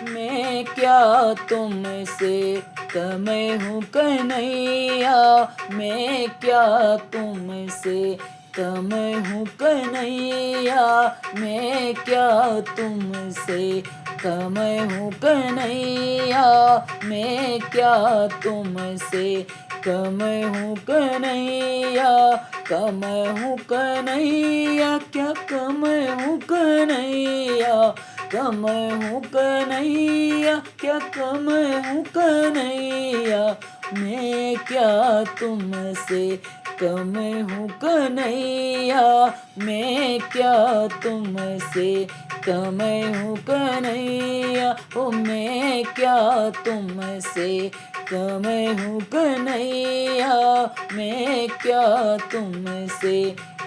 मैं क्या तुमसे कम हूँ कन्हैया, मैं क्या तुमसे कम हूँ कन्हैया, मैं क्या तुमसे कम हूँ कन्हैया, मैं क्या तुमसे कम हूँ कन्हैया, कम हूँ कन्हैया, क्या कम हूँ कन्हैया, कम हूँ कन्हैया, क्या कम हूँ कन्हैया, मैं क्या तुमसे कम हूँ कन्हैया, मैं क्या तुमसे कम हूँ कन्हैया, ओ मैं क्या तुमसे कम हूँ कन्हैया, मैं क्या तुमसे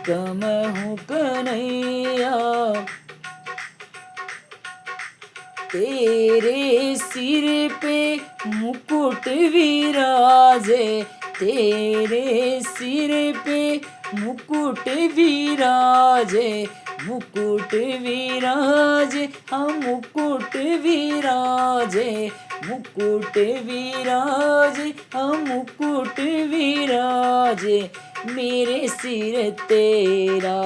कम हूँ कन्हैया। तेरे सिर पे मुकुट विराजे, तेरे सिर पे मुकुट विराजे, मुकुट विराजे, हाँ मुकुट विराजे, मुकुट विराजे, हाँ मुकुट विराजे, मेरे सिर तेरा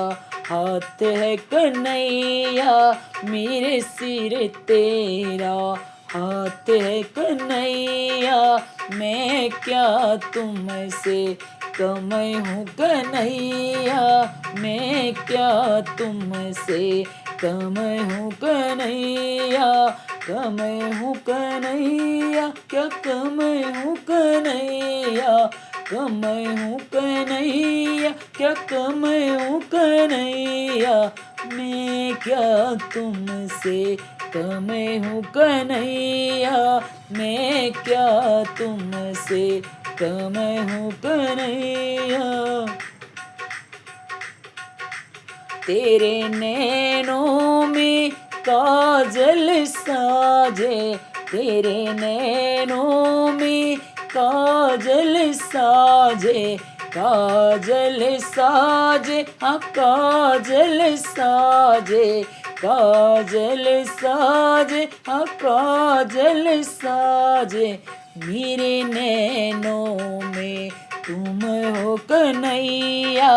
हाथ है कन्हैया, मेरे सिर तेरा हाथ है कन्हैया, मैं क्या तुमसे कम हूँ कन्हैया, मैं क्या तुमसे कम हूँ कन्हैया, कम हूँ कन्हैया, क्या कम हूँ कन्हैया, कम हूँ कन्हैया, क्या कम हूँ कन्हैया, मैं क्या तुमसे कम हूँ कन्हैया, मैं क्या तुमसे कम हूँ कन्हैया। तेरे नैनों में काजल साजे, तेरे नैनों में काजल साजे, काजल साजे, हाँ काजल साजे, काजल साजे, हाँ काजल साजे, मेरे नैनों में तुम हो कन्हैया,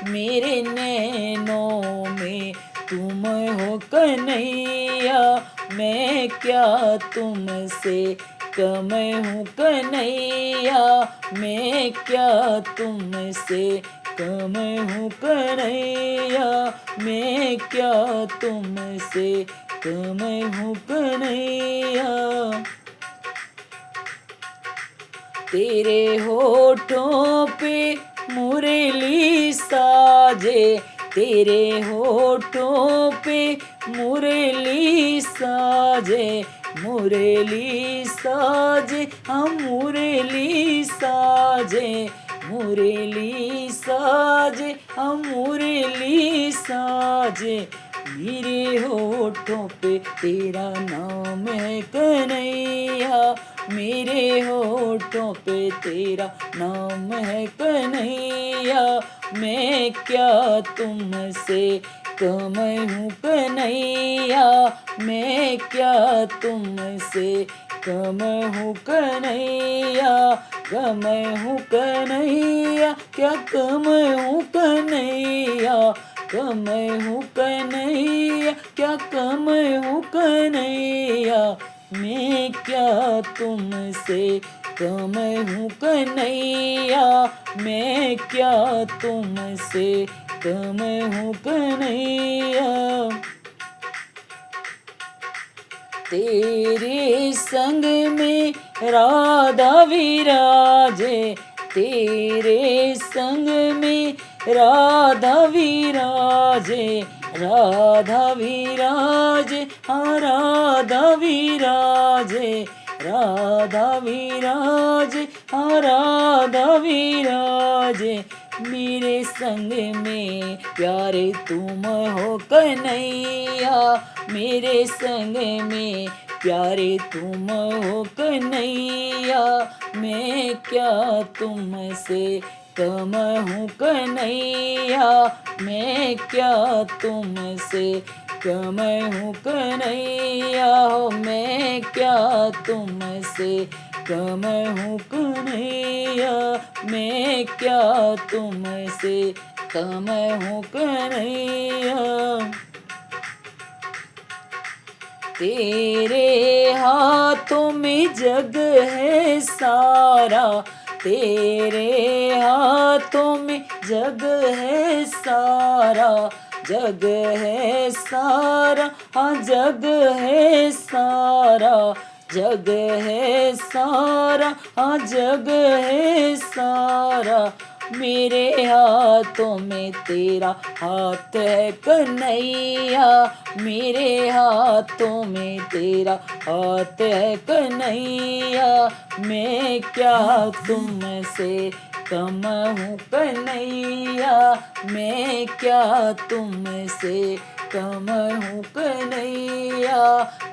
मेरे नैनों में तुम हो कन्हैया, मैं क्या तुमसे कम हूँ कन्हैया, मैं क्या तुमसे कम हूँ कन्हैया, मैं क्या तुमसे कम हूँ कन्हैया। तेरे होठों पे मुरली साजे, तेरे होठों पे मुरली साजे, मुरली साजे, हम मुरली साजे, मुरली साजे, हम मुरली साजे, मेरे होठों पे तेरा नाम है कन्हैया, मेरे होठों पे तेरा नाम है कन्हैया, मैं क्या तुमसे कम हूँ कन्हैया, मैं क्या तुमसे कम हूँ कन्हैया, कम हूँ कन्हैया, क्या कम हूँ कन्हैया, कम हूँ कन्हैया, क्या कम हूँ कन्हैया, मैं क्या तुमसे कम हूँ कन्हैया, मैं क्या तुमसे कम हूँ कन्हैया। तेरे संग में राधा विराजे, तेरे संग में राधा विराजे, राधा विराजे, हाँ राधा विराजे, राधा विराजे, हाँ राधा विराजे, मेरे संग में प्यारे तुम हो कन्हैया, मेरे संग में प्यारे तुम हो कन्हैया, मैं क्या तुमसे कम हूँ कन्हैया, मैं क्या तुमसे कम हूँ कन्हैया हो मैं क्या तुमसे, कम हूँ कन्हैया मैं क्या तुमसे, कम हूँ कन्हैया। तेरे हाथों में जग है सारा, तेरे हाथों में जग है सारा, जग है सारा, हाँ जग है सारा, जग है सारा, हाँ जग है सारा। मेरे हाथों में तेरा हाथ है कन्हैया, मेरे हाथों में तेरा हाथ है कन्हैया, मैं क्या तुमसे कम हूँ कन्हैया, मैं क्या तुमसे कम हूँ कन्हैया,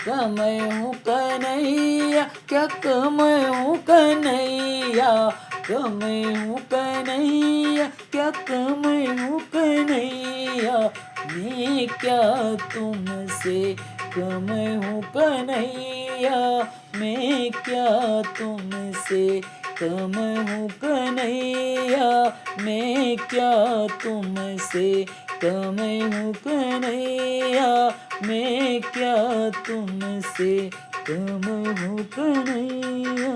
कम हूँ कन्हैया, क्या कम हूँ कन्हैया, कम हूँ कन्हैया, क्या कम हूँ कन्हैया, मैं क्या तुमसे कम हूँ कन्हैया, मैं क्या तुमसे कम हूँ कन्हैया, मैं क्या तुमसे कम हूँ कन्हैया, मैं क्या तुमसे कम हूँ कन्हैया।